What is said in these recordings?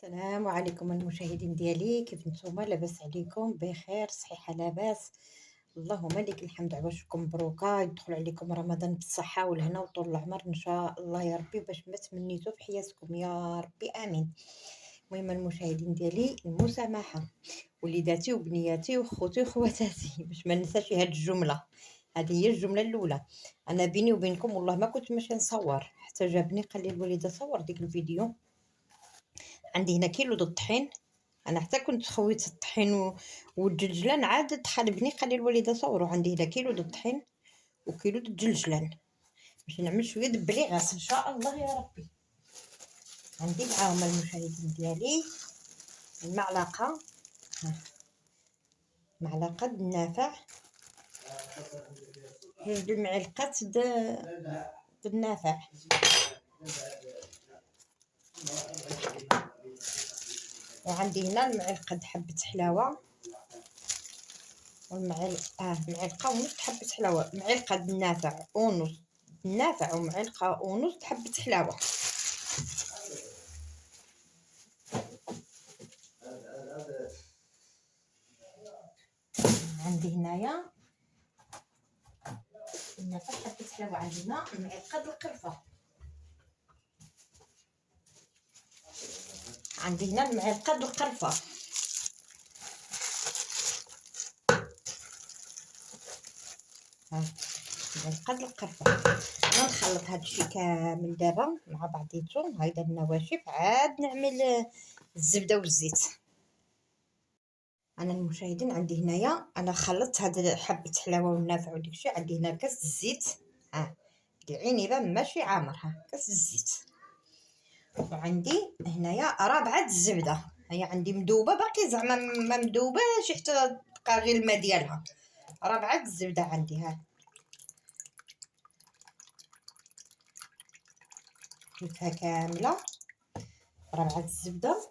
السلام عليكم المشاهدين ديالي، كيف نتوما؟ لاباس عليكم؟ بخير، صحيحه، لاباس؟ اللهم لك الحمد، عواشكم مبروكه، يدخل عليكم رمضان بالصحه والهنا وطول العمر ان شاء الله يا ربي، باش ما تمنيتو في حياتكم يا ربي، امين. المهم المشاهدين ديالي، المسامحه وليداتي وبنياتي وخوتي وخواتاتي باش ما ننساش هاد الجمله. هذه هي الجمله الاولى. انا بيني وبينكم والله ما كنت ماشي نصور، حتى جابني قال لي الوالده صور ديك الفيديو. عندي هنا كيلو د الطحين، انا حتى كنت خويت الطحين والجلجلان، عاد دخل بني قال لي الوالده صوروا. عندي هنا كيلو د الطحين وكيلو د الجلجلان باش نعمل شويه د بليغاس ان شاء الله يا ربي. عندي معاهم المشاهدين ديالي المعلقه، معلقه د النافع، جوج د المعلقات د النافع، وعندي هنا المعلقه د حبه حلاوه، معلقه ونص حبه حلاوه، معلقه د النافع ونص النافع، ومعلقه ونص حبه حلاوه. عندي هنايا النافع حبه حلاوه، عندنا معلقه د القرفه، عندي هنا المعلقه د القرفه، معلقه د القرفه. غنخلط هادشي كامل دابا مع بعضيتو. هايدا النواشف، عاد نعمل الزبده والزيت. انا المشاهدين عندي هنايا، انا خلطت هاد حبه حلاوه والنافع وداكشي. عندي هنا كاس الزيت، العنبه ماشي عامر، كاس الزيت. وعندي هنايا رابعه الزبده، هي عندي مذوبه باقي، زعما ما مذوباش حتى تبقى غير الماء ديالها. رابعه الزبده عندي، جبتها كامله رابعه الزبده.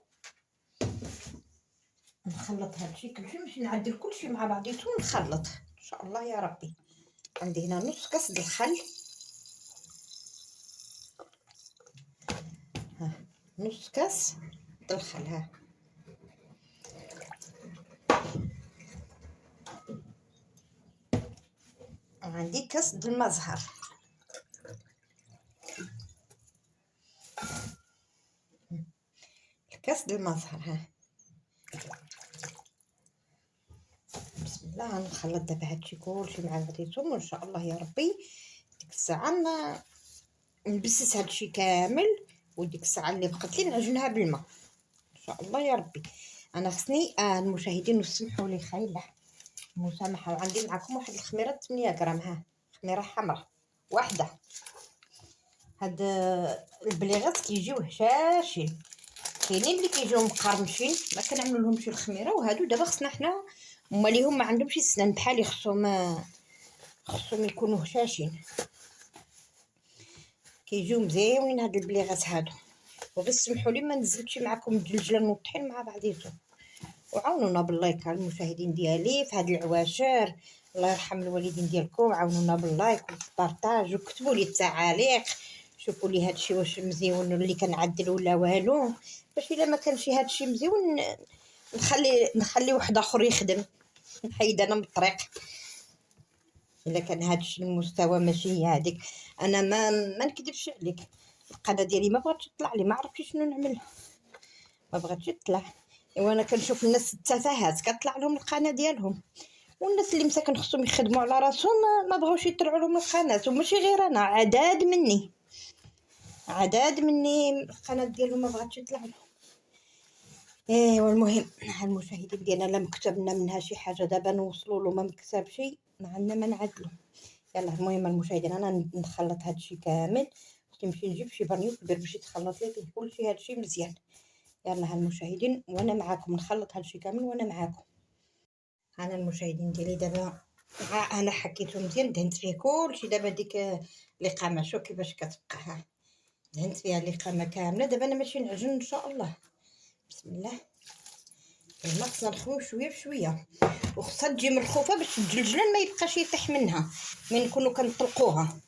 نخلط هادشي كلشي، نمشي نعدل كلشي مع بعضيتو ونخلط ان شاء الله يا ربي. عندي هنا نص كاس د الخل، نص كاس د الخل، وعندي كاس د الماء زهر، الكاس د الماء زهر. بسم الله، غنخلط دابا هادشي كلشي مع بعضيتو، وان شاء الله يا ربي ديك الساعه نبسس هادشي كامل، وديك الساعه اللي بقات لي نعجنها بالماء ان شاء الله يا ربي. انا خصني المشاهدين وسمحوا لي خايله المسامحه. وعندي معكم واحد الخميره 8 غرام، خميره حمراء واحده. هاد البليغات كيجيو هشاشين، كاينين اللي كيجيو مقرمشين ما كنعملوا لهمش الخميره، وهادو دابا خصنا حنا هما ليهم ما عندهمش السنان بحالي، خصهم يكونوا هشاشين، كيجيو مزيونين هاد البليغات هادو. وغير سمحوا لي ما نزلتش معكم الدجلجلان والطحين مع بعضيتهم. وعاونونا باللايك المشاهدين ديالي في هاد العواشر، الله يرحم الوالدين ديالكم، عاونونا باللايك والبارطاج، وكتبوا لي التعاليق، شوفوا لي هادشي واش مزيون اللي كنعدل ولا والو، باش الا ما كانش هادشي مزيون نخلي واحد اخر يخدم، نحيد انا من الطريق. الا كان هادشي المستوى ماشي هي هذيك، انا ما نكذبش عليك، القناه ديالي ما بغاتش تطلع لي، ما عرفتش شنو نعمل، ما بغاتش تطلع. ايوا انا كنشوف الناس التفاهات كطلع لهم القناه ديالهم، والناس اللي مساكن خصهم يخدموا على راسهم ما بغاوش يطلعوا لهم القناه. وماشي غير انا، عداد مني القناه ديالهم ما بغاتش يطلع لهم. والمهم المشاهدين ديالنا لا مكتبنا منها شي حاجه دابا نوصلوا له، ما مكتب شي ما عندنا ما نعدلو. يلا المهم المشاهدين، انا نخلط هادشي كامل، نمشي نجيب شي بانيو كبير باش يتخلط لي فيه كلشي هادشي مزيان. يلا المشاهدين، وانا معاكم نخلط هادشي كامل وانا معاكم. انا المشاهدين ديالي دابا انا حكيته مزيان، دهنت فيه كلشي. دابا ديك القامه شوف كيفاش كتبقى، دهنت فيها القامه كامله. دابا انا ماشي نعجن ان شاء الله. بسم الله. هنا خصنا نخويو شويه بشويه، وخصها تجي مرخوفه باش الجلجلان ما يبقاش يطيح منها من نكونوا كنطلقوها.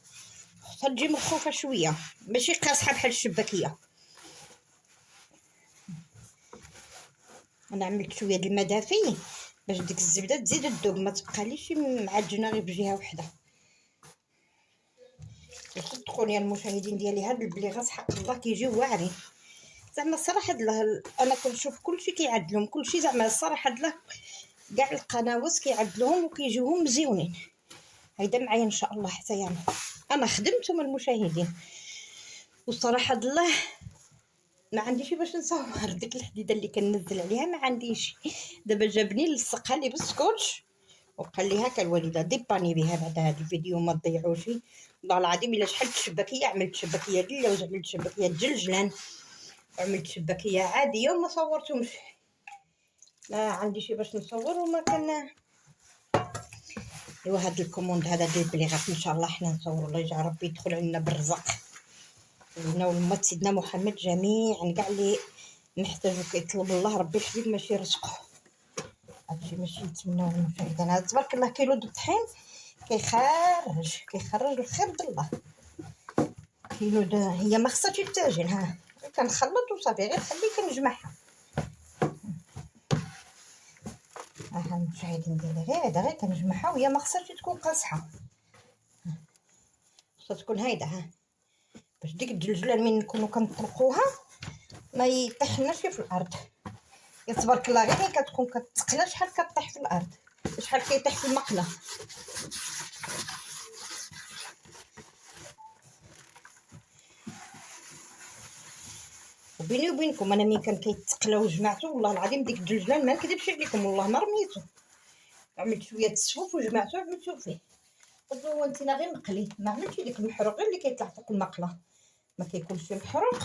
خصها تجي مرخوفه شويه، ماشي قاصحه بحال الشباكيه. انا عملت شويه د الماء دافي باش ديك الزبده تزيد تذوب، ما تبقاليش معجنه غير بجهه وحده. وصدقوني المشاهدين ديالي، هاد البليغات حق الله كيجيو واعرين زعما الصراحه. انا كنشوف كلشي كيعدلهم، كلشي زعما الصراحه كاع القنوات كيعدلوهم وكيجيوهم مزيونين. هيدا معايا ان شاء الله حتى يعني انا خدمتهم المشاهدين، والصراحه الله ما عنديش باش نصور ديك الحديده اللي كننزل عليها، ما عنديش. دابا جابني لصقها لي بالسكوتش وقال لي هاكا الوالده ديباني بها بعد هذا الفيديو ما تضيعوش. والله العظيم الا شحال شباكيه عملت، شباكيه ديال اللوز، عملت شباكيه الجلجلان، عملت شباكيه عاديه وما صورتهمش. ما عنديش باش نصور وما كان. ايوا هاد الكوموند هذا ديال البليغات ان شاء الله حنا نصور، الله يجعل ربي يدخل علينا بالرزق لنا ولمات سيدنا محمد جميعا. كاع اللي محتاج كيطلب الله ربي الحبيب ماشي رزقه. هادشي ماشي نتمناو المشاهدين. هذا تبارك الله كيلو د الطحين كيخرج الخير بالله. كيلو هي ما خصهاش التاجين، ها كنخلط وصافي، غير خلي كنجمعها. ها المشاهدين ديالي غير هذا، غير كنجمعها وهي ما خصهاش تكون قاصحه، خصها تكون هايده. ها باش ديك الجلجلان من نكونوا كنطلقوها ما يطيحناش في الارض. يا تبارك الله غير كتكون كتقلى شحال كطيح في الارض، شحال كيطيح في المقله. وبيني وبينكم انا ملي كان كيتقلى وجمعته والله العظيم ديك الجلجلان ما نكذبش عليكم والله ما رميته، عملت شويه السفوف وجمعته عملته فيه. قلت له انت غير نقلي، ما عملتش ديك المحروق اللي كيطلع فوق المقله، ما كيكونش محروق.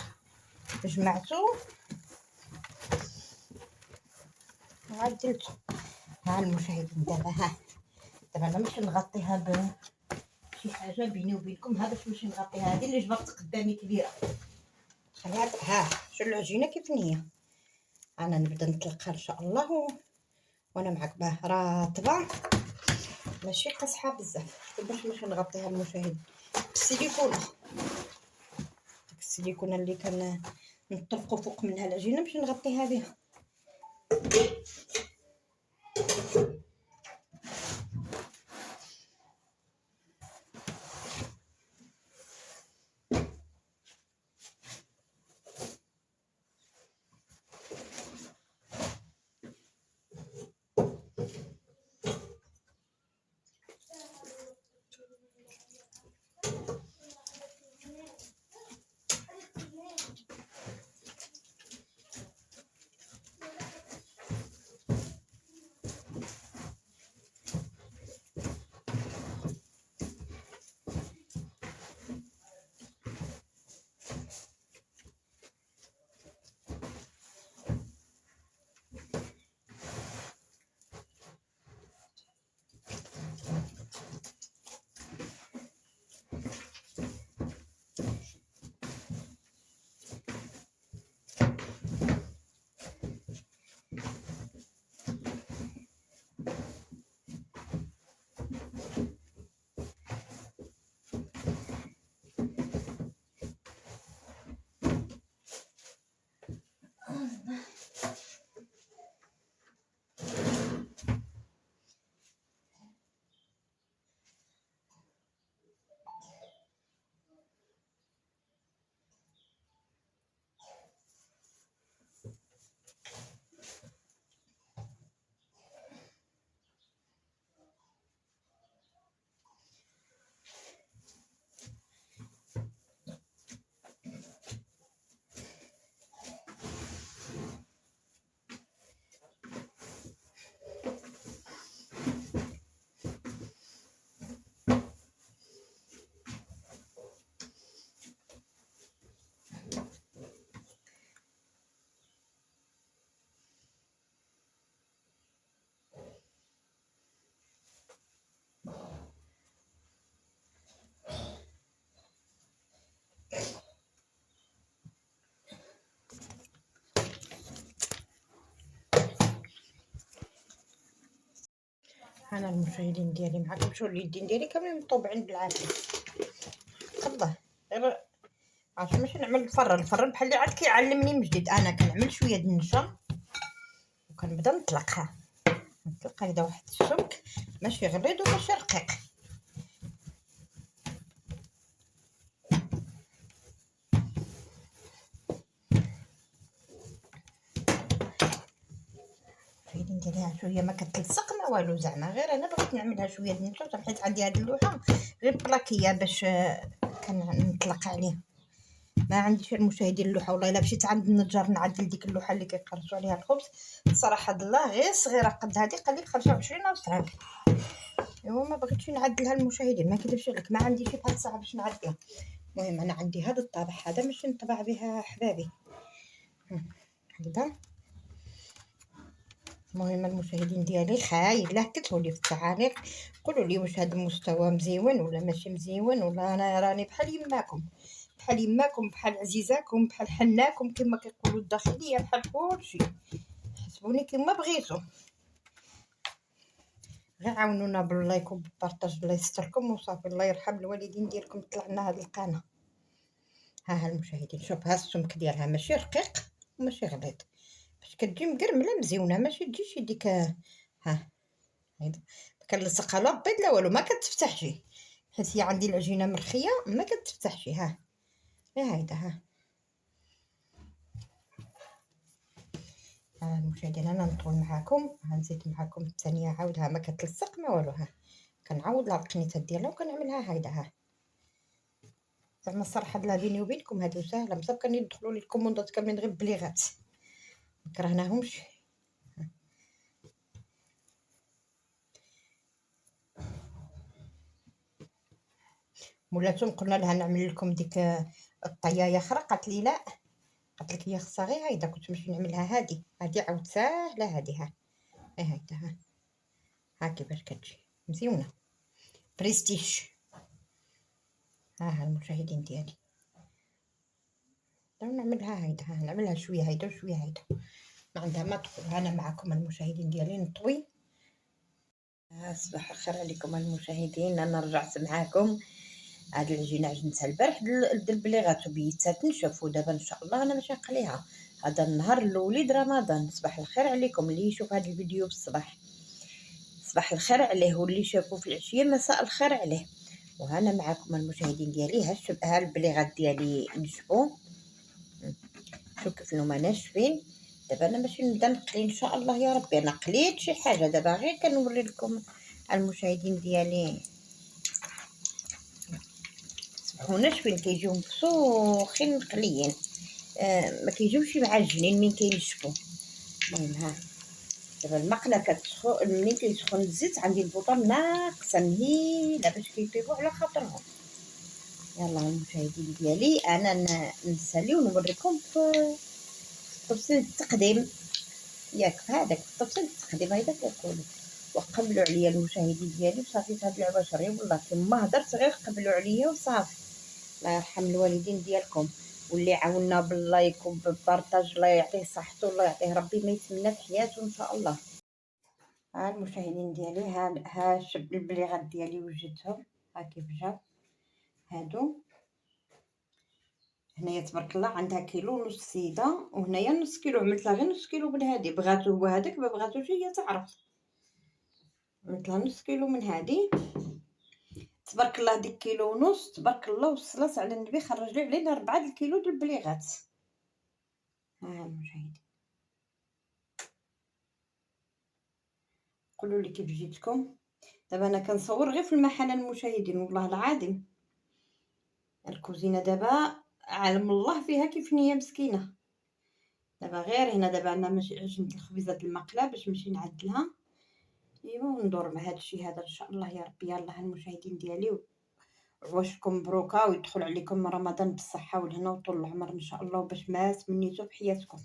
جمعته وعدلته. ها المشاهدين دابا انا ماشي نغطيها بشي حاجه بيني وبينكم، ها باش ماشي نغطيها. هذه اللي جبرت قدامي كبيره، خليها. ها شوف العجينه كيف هي. انا نبدا نطلقها ان شاء الله وانا معاك باه رطبه ماشي قاصحه بزاف، باش ماشي نغطيها المشاهد بالسيليكونه. ديك السيليكونه اللي كان نطلقوا فوق منها العجينه باش نغطيها بها. انا المشاهدين ديالي معكم، شو اليدين ديالي كاملين مطوبعين بالعافيه. الله غير عرفتي ماشي نعمل الفران بحال اللي عاد كيعلمني من جديد. انا كنعمل شويه د النشا وكنبدا نطلقها هكذا واحد السمك ماشي غليظ وماشي رقيق. الفايدين ديالها شويه ما كتلصق ما والو، زعما غير انا بغيت نعملها شويه د النشوطه حيت عندي هاد اللوحه غير بلاكيه باش كنطلق عليه. ما عنديش المشاهدين اللوحه، والله الا مشيت عند النجار نعدل ديك اللوحه اللي كيقرصوا عليها الخبز صراحه الله غير صغيره قد هذه قال لي ب 25 ألف فرانك. ايوا ما بغيتش نعدلها المشاهدين، ما كذبش عليك ما عنديش بحال الساعه باش نعدلها. المهم انا عندي هذا الطابع هذا باش نطبع بها حبابي هكذا. المهم المشاهدين ديالي خايله كتبوا لي في التعاليق قولوا لي واش هذا المستوى مزيون ولا ماشي مزيون، ولا انا راني بحال يماكم بحال عزيزاكم بحال حناكم كما كيقولوا الداخليه بحال كلشي. حسبوني كما بغيتو، غير عاونونا باللايك وبالبارطاج الله يستركم وصافي. الله يرحم الوالدين ديالكم طلعنا هاد القناه. ها المشاهدين شوف ها السمك ديالها ماشي رقيق وماشي غليظ باش كتجي مقرمله مزيونه، ماشي تجيش ديك ها هيدا كنلصقها لا بيض لا والو ما كتفتحش حيت هي عندي العجينه مرخيه ما كتفتحش. ها هيدا ها المشاهدين انا نطول معاكم. نزيد معاكم الثانيه عاودها ما كتلصق ما والو. ها كنعاود لها القنيته ديالها وكنعملها هيدا. ها زعما الصراحه لا بيني وبينكم هادو ساهله بزاف. كان يدخلوا لي الكوموندات كاملين غير بليغات ما كرهناهمش. مولاتهم قلنا لها نعمل لكم ديك الطيايه اخرى قالت لي لا، قالت لك هي خصها غير هيدا. كنت باش نعملها هادي عاود ساهله هادي. ها هيدا ها كيفاش كتجي مزيونه بريستيج. ها المشاهدين ديالي نعملها هيدا. نعملها شويه هيدا وشويه هيدا ما عندها ما تقول. انا معكم المشاهدين ديالي نطوي. صباح الخير عليكم المشاهدين، انا رجعت معاكم. هاد العجينه عجنتها البارح د البليغات وبيتها تنشف، ودابا ان شاء الله انا باش نقليها. هذا النهار الاولي د رمضان. صباح الخير عليكم اللي يشوف هذا الفيديو بالصباح صباح الخير عليه، واللي شافوه في العشيه مساء الخير عليه. وهنا معكم المشاهدين ديالي ها البليغات ديالي نشفوا. شوف كيف هما ناشفين. دابا انا باش نبدا نقلي ان شاء الله يا ربي. انا قليت شي حاجه دابا غير كنوري لكم المشاهدين ديالي. صبحوا ناشفين كيجيو مفسوخين مقليين. ما كيجيوش معجنين من كينشفوا. المهم ها دابا المقله كتسخن. ملي كيسخن الزيت عندي البوطه ناقصه مهيله باش كيطيبوا على خاطرهم. يلا المشاهدين ديالي انا نسالي ونوريكم في تفصيل التقديم ياك في هذاك تفصيل التقديم هيدا كيقولوا. وقبلوا عليا المشاهدين ديالي وصافي. هاد اللعبه شريه والله كما هضرت غير قبلوا عليا وصافي. الله يرحم الوالدين ديالكم واللي عاونا باللايك وبالبارطاج الله يعطيه صحته الله يعطيه ربي ما يتمنى في حياته ان شاء الله. ها المشاهدين ديالي ها شب البليغات ديالي وجدتهم. ها كيف جاو هادو. هنايا تبارك الله عندها كيلو ونص سيده، وهنايا نص كيلو عملت لها غير نص كيلو من هادي. بغاتو هو هذاك ما بغاتوش هي تعرف. عملت لها نص كيلو من هادي تبارك الله. ديك كيلو ونص تبارك الله والصلاه على النبي خرج لي علينا 4 الكيلو د البليغات. ها المشاهدين قولوا لي كيف جيتكم. دابا انا كنصور غير في المحل المشاهدين والله العظيم. الكوزينه دابا عالم الله فيها كيف هي مسكينه. دابا غير هنا دابا انا ماشي عجنت الخبيزه المقله باش نمشي نعدلها. ايوا وندور مع هادشي هذا ان شاء الله يا ربي. يلاه المشاهدين ديالي عواشكم مبروكه ويدخل عليكم رمضان بالصحه والهنا وطول العمر ان شاء الله، وباش ما تمنيتو في حياتكم.